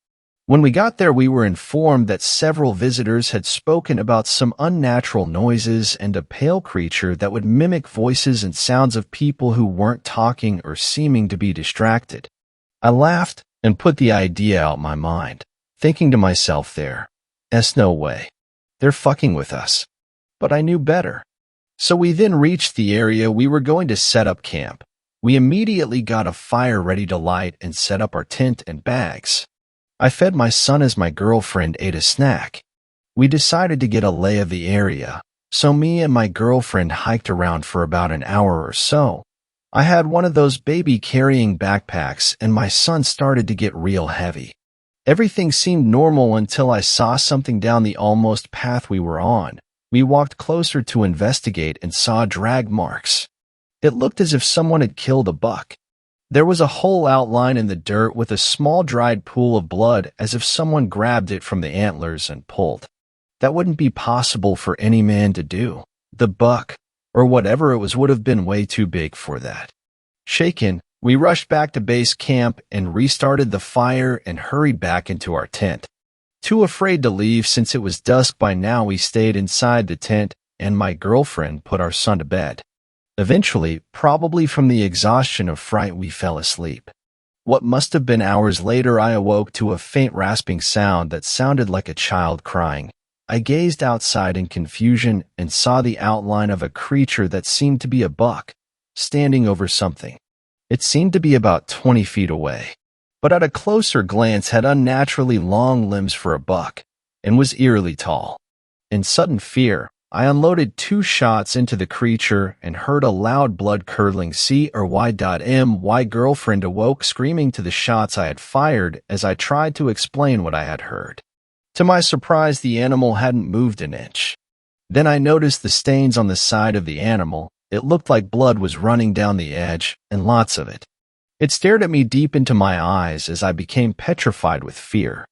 A: When we got there, we were informed that several visitors had spoken about some unnatural noises and a pale creature that would mimic voices and sounds of people who weren't talking or seeming to be distracted. I laughed and put the idea out my mind, thinking to myself, there's no way. They're fucking with us. but I knew better. So we then reached the area we were going to set up camp. We immediately got a fire ready to light and set up our tent and bags. I fed my son as my girlfriend ate a snack. We decided to get a lay of the area, so me and my girlfriend hiked around for about an hour or so. I had one of those baby-carrying backpacks, and my son started to get real heavy. Everything seemed normal until I saw something down the almost path we were on. We walked closer to investigate and saw drag marks. It looked as if someone had killed a buck. There was a hole outlined in the dirt with a small dried pool of blood, as if someone grabbed it from the antlers and pulled. That wouldn't be possible for any man to do. The buck, or whatever it was, would have been way too big for that. Shaken, we rushed back to base camp and restarted the fire and hurried back into our tent. Too afraid to leave since it was dusk by now, we stayed inside the tent and my girlfriend put our son to bed. Eventually, probably from the exhaustion of fright, we fell asleep. What must have been hours later, I awoke to a faint rasping sound that sounded like a child crying. I gazed outside in confusion and saw the outline of a creature that seemed to be a buck, standing over something. It seemed to be about 20 feet away, but at a closer glance had unnaturally long limbs for a buck and was eerily tall. In sudden fear, I unloaded 2 shots into the creature and heard a loud blood-curdling C or Y.M. My girlfriend awoke screaming to the shots I had fired as I tried to explain what I had heard. To my surprise, the animal hadn't moved an inch. Then I noticed the stains on the side of the animal. It looked like blood was running down the edge, and lots of it. It stared at me deep into my eyes as I became petrified with fear.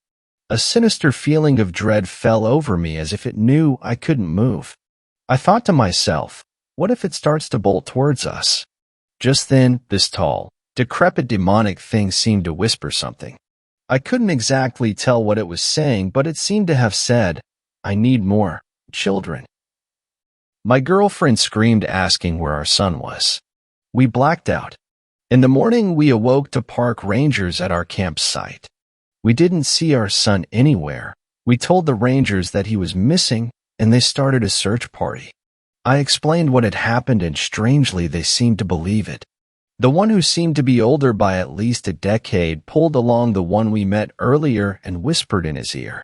A: A sinister feeling of dread fell over me as if it knew I couldn't move. I thought to myself, what if it starts to bolt towards us? Just then, this tall, decrepit demonic thing seemed to whisper something. I couldn't exactly tell what it was saying, but it seemed to have said, "I need more children." My girlfriend screamed, asking where our son was. We blacked out. In the morning, we awoke to park rangers at our campsite. We didn't see our son anywhere. We told the rangers that he was missing, and they started a search party. I explained what had happened, and strangely, they seemed to believe it. The one who seemed to be older by at least a decade pulled along the one we met earlier and whispered in his ear.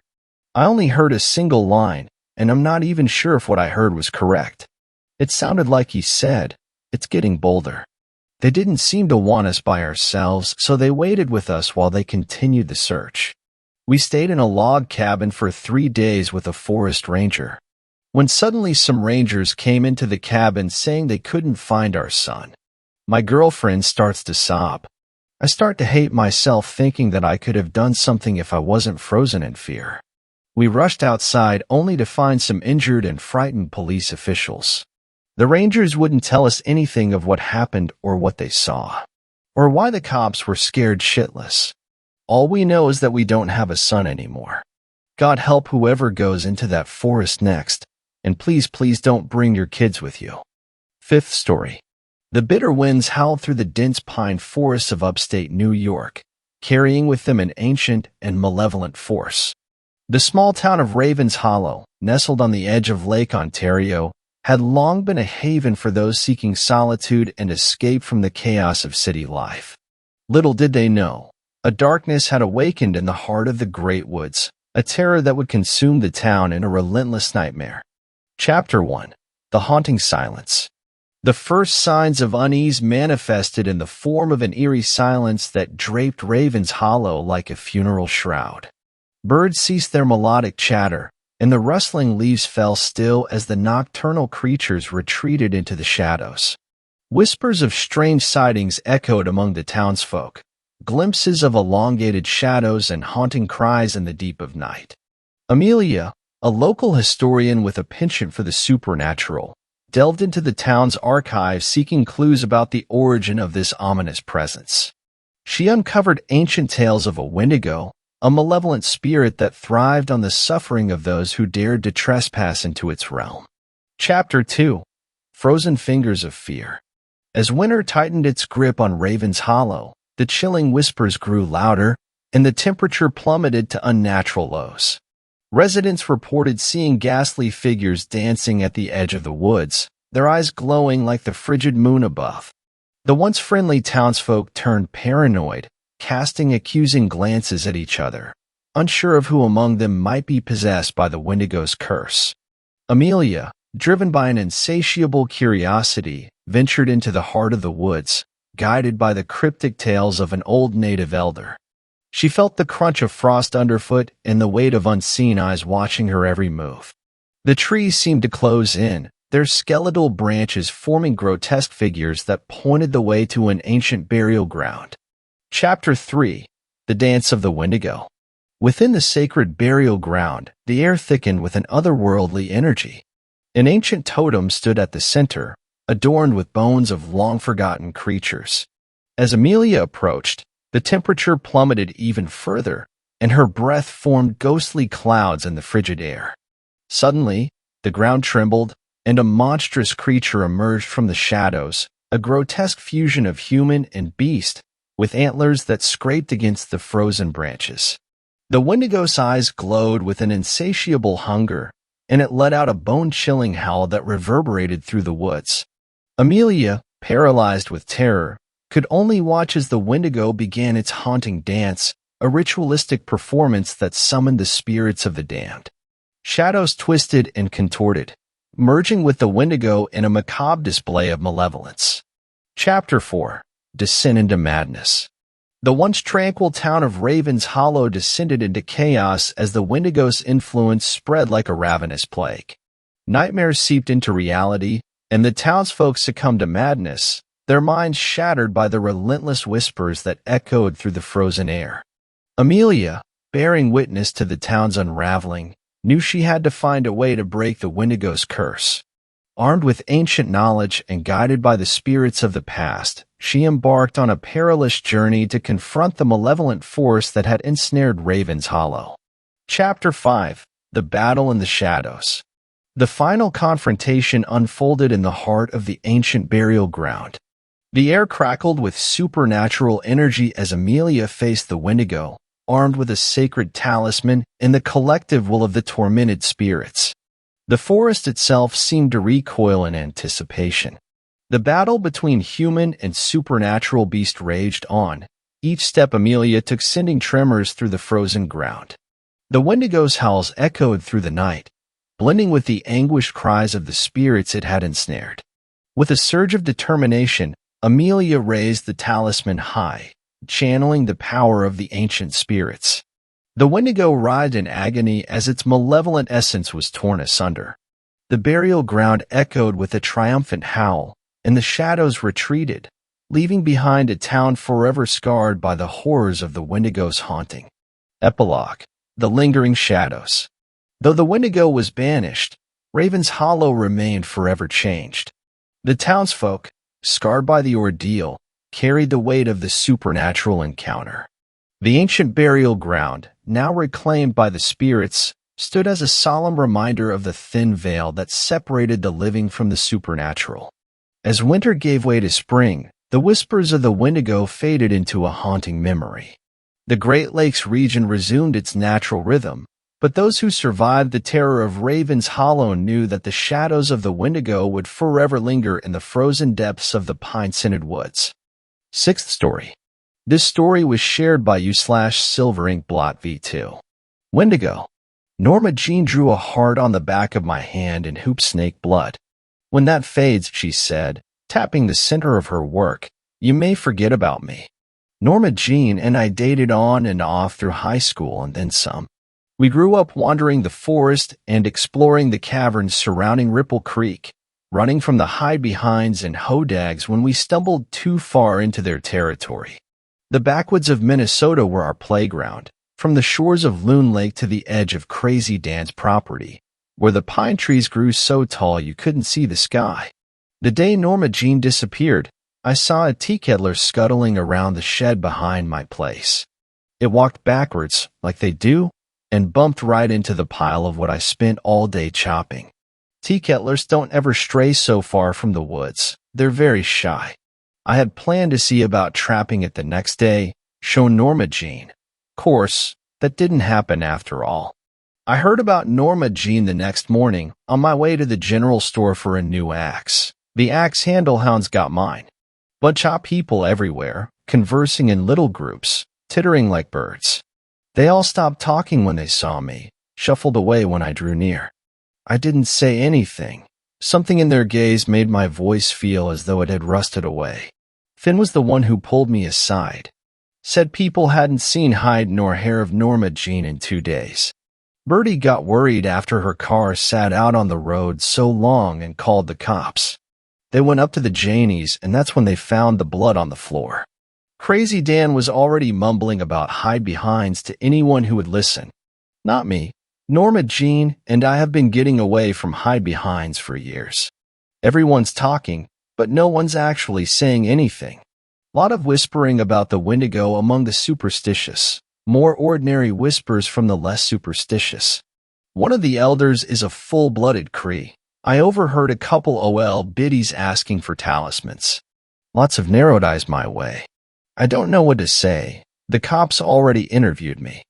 A: I only heard a single line, and I'm not even sure if what I heard was correct. It sounded like he said, "It's getting bolder." They didn't seem to want us by ourselves, so they waited with us while they continued the search. We stayed in a log cabin for 3 days with a forest ranger, when suddenly some rangers came into the cabin saying they couldn't find our son. My girlfriend starts to sob. I start to hate myself, thinking that I could have done something if I wasn't frozen in fear. We rushed outside only to find some injured and frightened police officials. The rangers wouldn't tell us anything of what happened or what they saw, or why the cops were scared shitless. All we know is that we don't have a son anymore. God help whoever goes into that forest next, and please, please don't bring your kids with you. 5th story. The bitter winds howled through the dense pine forests of upstate New York, carrying with them an ancient and malevolent force. The small town of Ravens Hollow, nestled on the edge of Lake Ontario, had long been a haven for those seeking solitude and escape from the chaos of city life. Little did they know, a darkness had awakened in the heart of the Great Woods, a terror that would consume the town in a relentless nightmare. Chapter 1. The Haunting Silence. The first signs of unease manifested in the form of an eerie silence that draped Ravens Hollow like a funeral shroud. Birds ceased their melodic chatter, and the rustling leaves fell still as the nocturnal creatures retreated into the shadows. Whispers of strange sightings echoed among the townsfolk, glimpses of elongated shadows and haunting cries in the deep of night. Amelia, a local historian with a penchant for the supernatural, delved into the town's archives seeking clues about the origin of this ominous presence. She uncovered ancient tales of a Wendigo, a malevolent spirit that thrived on the suffering of those who dared to trespass into its realm. Chapter 2. Frozen Fingers of Fear. As winter tightened its grip on Ravens Hollow, the chilling whispers grew louder, and the temperature plummeted to unnatural lows. Residents reported seeing ghastly figures dancing at the edge of the woods, their eyes glowing like the frigid moon above. The once friendly townsfolk turned paranoid, casting accusing glances at each other, unsure of who among them might be possessed by the Wendigo's curse. Amelia, driven by an insatiable curiosity, ventured into the heart of the woods, guided by the cryptic tales of an old native elder. She felt the crunch of frost underfoot and the weight of unseen eyes watching her every move. The trees seemed to close in, their skeletal branches forming grotesque figures that pointed the way to an ancient burial ground. Chapter 3. The Dance of the Wendigo. Within the sacred burial ground, the air thickened with an otherworldly energy. An ancient totem stood at the center, adorned with bones of long-forgotten creatures. As Amelia approached, the temperature plummeted even further, and her breath formed ghostly clouds in the frigid air. Suddenly, the ground trembled, and a monstrous creature emerged from the shadows, a grotesque fusion of human and beast, with antlers that scraped against the frozen branches. The Wendigo's eyes glowed with an insatiable hunger, and it let out a bone-chilling howl that reverberated through the woods. Amelia, paralyzed with terror, could only watch as the Wendigo began its haunting dance, a ritualistic performance that summoned the spirits of the damned. Shadows twisted and contorted, merging with the Wendigo in a macabre display of malevolence. Chapter 4. Descent into Madness. The once tranquil town of Raven's Hollow descended into chaos as the Wendigo's influence spread like a ravenous plague. Nightmares seeped into reality, and the townsfolk succumbed to madness, their minds shattered by the relentless whispers that echoed through the frozen air. Amelia, bearing witness to the town's unraveling, knew she had to find a way to break the Wendigo's curse. Armed with ancient knowledge and guided by the spirits of the past, she embarked on a perilous journey to confront the malevolent force that had ensnared Raven's Hollow. Chapter 5. The Battle in the Shadows. The final confrontation unfolded in the heart of the ancient burial ground. The air crackled with supernatural energy as Amelia faced the Wendigo, armed with a sacred talisman and the collective will of the tormented spirits. The forest itself seemed to recoil in anticipation. The battle between human and supernatural beast raged on, each step Amelia took sending tremors through the frozen ground. The Wendigo's howls echoed through the night, blending with the anguished cries of the spirits it had ensnared. With a surge of determination, Amelia raised the talisman high, channeling the power of the ancient spirits. The Wendigo writhed in agony as its malevolent essence was torn asunder. The burial ground echoed with a triumphant howl, and the shadows retreated, leaving behind a town forever scarred by the horrors of the Wendigo's haunting. Epilogue. The Lingering Shadows. Though the Wendigo was banished, Raven's Hollow remained forever changed. The townsfolk, scarred by the ordeal, carried the weight of the supernatural encounter. The ancient burial ground, now reclaimed by the spirits, stood as a solemn reminder of the thin veil that separated the living from the supernatural. As winter gave way to spring, the whispers of the Wendigo faded into a haunting memory. The Great Lakes region resumed its natural rhythm, but those who survived the terror of Raven's Hollow knew that the shadows of the Wendigo would forever linger in the frozen depths of the pine-scented woods. Sixth story. This story was shared by u/Silver Ink Blot V2. Wendigo. Norma Jean drew a heart on the back of my hand in hoop snake blood. When that fades, she said, tapping the center of her work, you may forget about me. Norma Jean and I dated on and off through high school and then some. We grew up wandering the forest and exploring the caverns surrounding Ripple Creek, running from the hide-behinds and hodags when we stumbled too far into their territory. The backwoods of Minnesota were our playground, from the shores of Loon Lake to the edge of Crazy Dan's property, where the pine trees grew so tall you couldn't see the sky. The day Norma Jean disappeared, I saw a teakettle scuttling around the shed behind my place. It walked backwards, like they do, and bumped right into the pile of what I spent all day chopping. Teakettlers don't ever stray so far from the woods. They're very shy. I had planned to see about trapping it the next day, show Norma Jean. Course, that didn't happen after all. I heard about Norma Jean the next morning on my way to the general store for a new axe. The axe handle hounds got mine. Bunch of people everywhere, conversing in little groups, tittering like birds. They all stopped talking when they saw me, shuffled away when I drew near. I didn't say anything. Something in their gaze made my voice feel as though it had rusted away. Finn was the one who pulled me aside. Said people hadn't seen hide nor hair of Norma Jean in 2 days. Bertie got worried after her car sat out on the road so long and called the cops. They went up to the Janies, and that's when they found the blood on the floor. Crazy Dan was already mumbling about hide-behinds to anyone who would listen. Not me. Norma Jean and I have been getting away from hide-behinds for years. Everyone's talking, but no one's actually saying anything. A lot of whispering about the Wendigo among the superstitious. More ordinary whispers from the less superstitious. One of the elders is a full-blooded Cree. I overheard a couple OL biddies asking for talismans. Lots of narrowed eyes my way. I don't know what to say. The cops already interviewed me.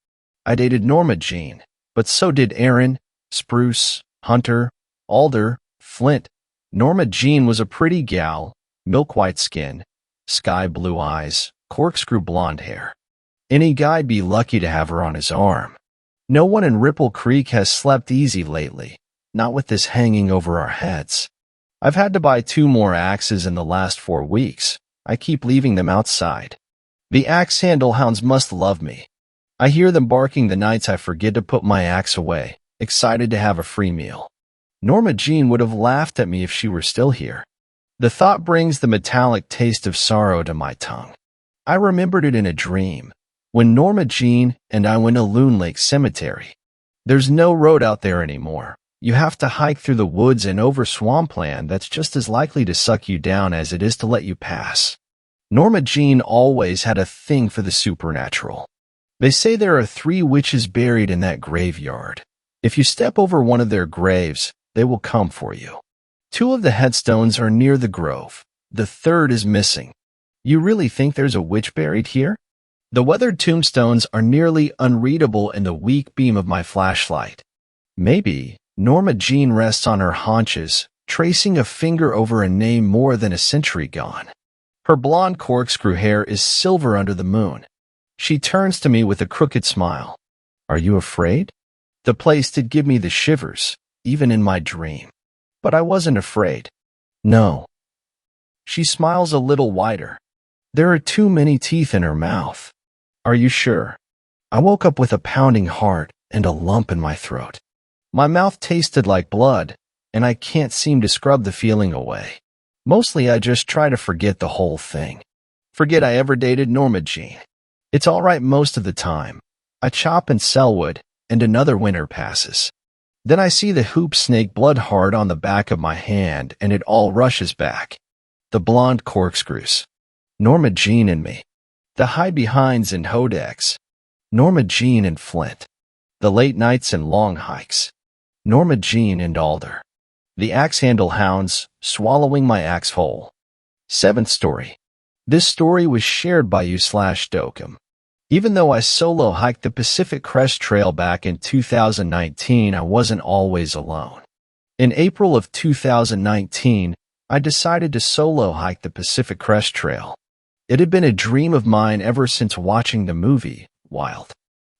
A: I dated Norma Jean, but so did Aaron, Spruce, Hunter, Alder, Flint. Norma Jean was a pretty gal, milk-white skin, sky blue eyes, corkscrew blonde hair. Any guy'd be lucky to have her on his arm. No one in Ripple Creek has slept easy lately, not with this hanging over our heads. I've had to buy 2 more axes in the last 4 weeks. I keep leaving them outside. The axe handle hounds must love me. I hear them barking the nights I forget to put my axe away, excited to have a free meal. Norma Jean would have laughed at me if she were still here. The thought brings the metallic taste of sorrow to my tongue. I remembered it in a dream, when Norma Jean and I went to Loon Lake Cemetery. There's no road out there anymore. You have to hike through the woods and over swampland that's just as likely to suck you down as it is to let you pass. Norma Jean always had a thing for the supernatural. They say there are 3 witches buried in that graveyard. If you step over one of their graves, they will come for you. 2 of the headstones are near the grove. The 3rd is missing. You really think there's a witch buried here? The weathered tombstones are nearly unreadable in the weak beam of my flashlight. Maybe Norma Jean rests on her haunches, tracing a finger over a name more than a century gone. Her blonde corkscrew hair is silver under the moon. She turns to me with a crooked smile. Are you afraid? The place did give me the shivers, even in my dream. But I wasn't afraid. No. She smiles a little wider. There are too many teeth in her mouth. Are you sure? I woke up with a pounding heart and a lump in my throat. My mouth tasted like blood, and I can't seem to scrub the feeling away. Mostly I just try to forget the whole thing. Forget I ever dated Norma Jean. It's all right most of the time. I chop and sell wood, and another winter passes. Then I see the hoop snake blood hard on the back of my hand, and it all rushes back. The blonde corkscrews. Norma Jean and me. The hide-behinds and hodex. Norma Jean and Flint. The late nights and long hikes. Norma Jean and Alder. The axe handle hounds, swallowing my axe whole. 7th story. This story was shared by you/Dokum. Even though I solo hiked the Pacific Crest Trail back in 2019, I wasn't always alone. In April of 2019, I decided to solo hike the Pacific Crest Trail. It had been a dream of mine ever since watching the movie, Wild.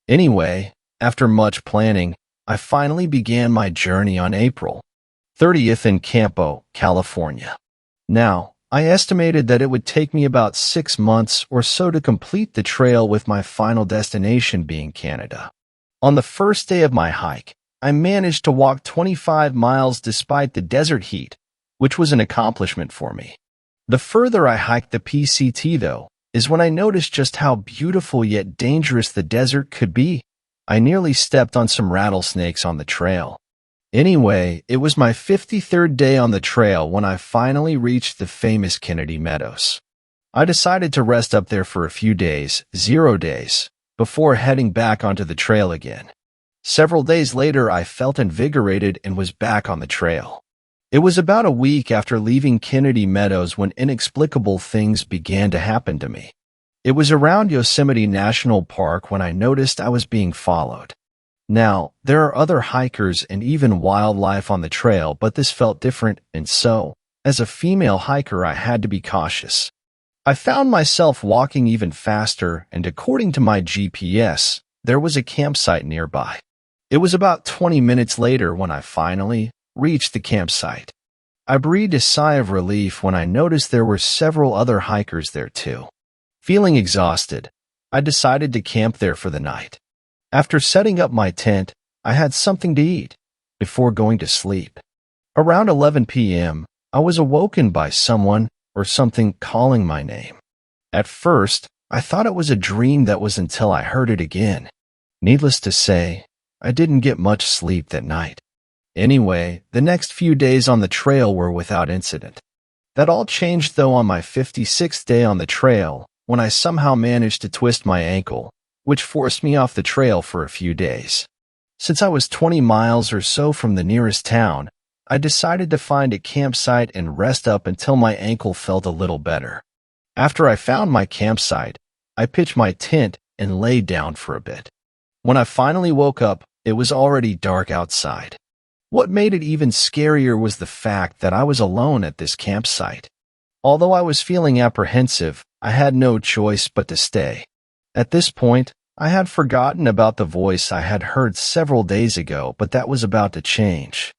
A: Anyway, after much planning, I finally began my journey on April 30th in Campo, California. Now, I estimated that it would take me about 6 months or so to complete the trail, with my final destination being Canada. On the first day of my hike, I managed to walk 25 miles despite the desert heat, which was an accomplishment for me. The further I hiked the PCT, though, is when I noticed just how beautiful yet dangerous the desert could be. I nearly stepped on some rattlesnakes on the trail. Anyway, it was my 53rd day on the trail when I finally reached the famous Kennedy Meadows. I decided to rest up there for a few days, 0 days, before heading back onto the trail again. Several days later, I felt invigorated and was back on the trail. It was about a week after leaving Kennedy Meadows when inexplicable things began to happen to me. It was around Yosemite National Park when I noticed I was being followed. Now, there are other hikers and even wildlife on the trail, but this felt different, and so, as a female hiker, I had to be cautious. I found myself walking even faster, and according to my GPS, there was a campsite nearby. It was about 20 minutes later when I finally reached the campsite. I breathed a sigh of relief when I noticed there were several other hikers there too. Feeling exhausted, I decided to camp there for the night. After setting up my tent, I had something to eat before going to sleep. Around 11 p.m., I was awoken by someone or something calling my name. At first, I thought it was a dream that was until I heard it again. Needless to say, I didn't get much sleep that night. Anyway, the next few days on the trail were without incident. That all changed though on my 56th day on the trail, when I somehow managed to twist my ankle, which forced me off the trail for a few days. Since I was 20 miles or so from the nearest town, I decided to find a campsite and rest up until my ankle felt a little better. After I found my campsite, I pitched my tent and laid down for a bit. When I finally woke up, it was already dark outside. What made it even scarier was the fact that I was alone at this campsite. Although I was feeling apprehensive, I had no choice but to stay. At this point, I had forgotten about the voice I had heard several days ago, but that was about to change.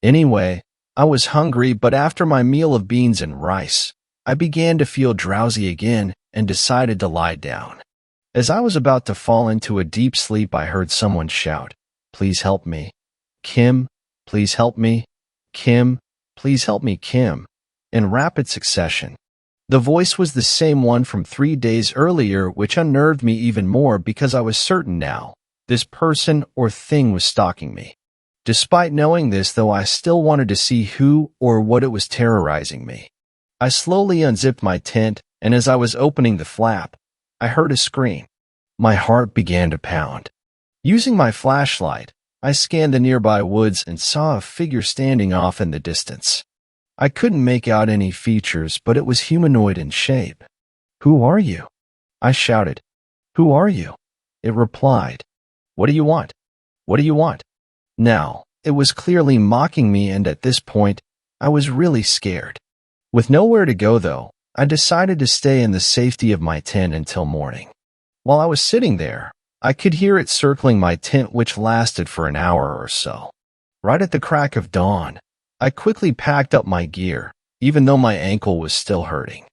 A: Anyway, I was hungry, but after my meal of beans and rice, I began to feel drowsy again and decided to lie down. As I was about to fall into a deep sleep, I heard someone shout, "Please help me. Kim, please help me. Kim, please help me, Kim," in rapid succession. The voice was the same one from 3 days earlier, which unnerved me even more because I was certain now this person or thing was stalking me. Despite knowing this, though, I still wanted to see who or what it was terrorizing me. I slowly unzipped my tent, and as I was opening the flap, I heard a scream. My heart began to pound. Using my flashlight, I scanned the nearby woods and saw a figure standing off in the distance. I couldn't make out any features, but it was humanoid in shape. "Who are you?" I shouted. "Who are you?" It replied. "What do you want? What do you want?" Now, it was clearly mocking me, and at this point, I was really scared. With nowhere to go, though, I decided to stay in the safety of my tent until morning. While I was sitting there, I could hear it circling my tent, which lasted for an hour or so. Right at the crack of dawn, I quickly packed up my gear, even though my ankle was still hurting.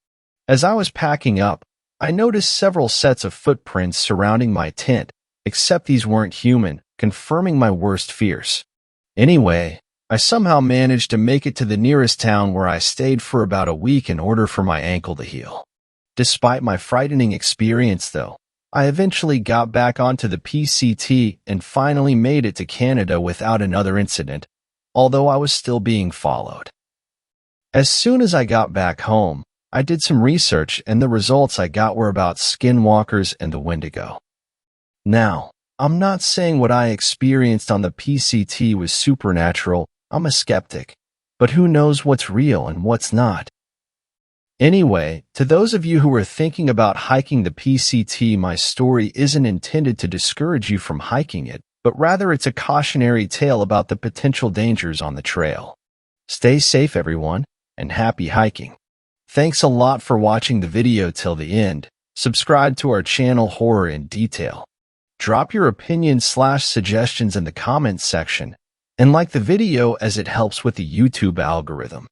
A: As I was packing up, I noticed several sets of footprints surrounding my tent, except these weren't human, confirming my worst fears. Anyway, I somehow managed to make it to the nearest town, where I stayed for about a week in order for my ankle to heal. Despite my frightening experience, though, I eventually got back onto the PCT and finally made it to Canada without another incident, although I was still being followed. As soon as I got back home, I did some research, and the results I got were about skinwalkers and the Wendigo. Now, I'm not saying what I experienced on the PCT was supernatural. I'm a skeptic, but who knows what's real and what's not. Anyway, to those of you who are thinking about hiking the PCT, my story isn't intended to discourage you from hiking it, but rather it's a cautionary tale about the potential dangers on the trail. Stay safe, everyone, and happy hiking. Thanks a lot for watching the video till the end. Subscribe to our channel Horror in Detail. Drop your opinions/suggestions in the comments section, and like the video as it helps with the YouTube algorithm.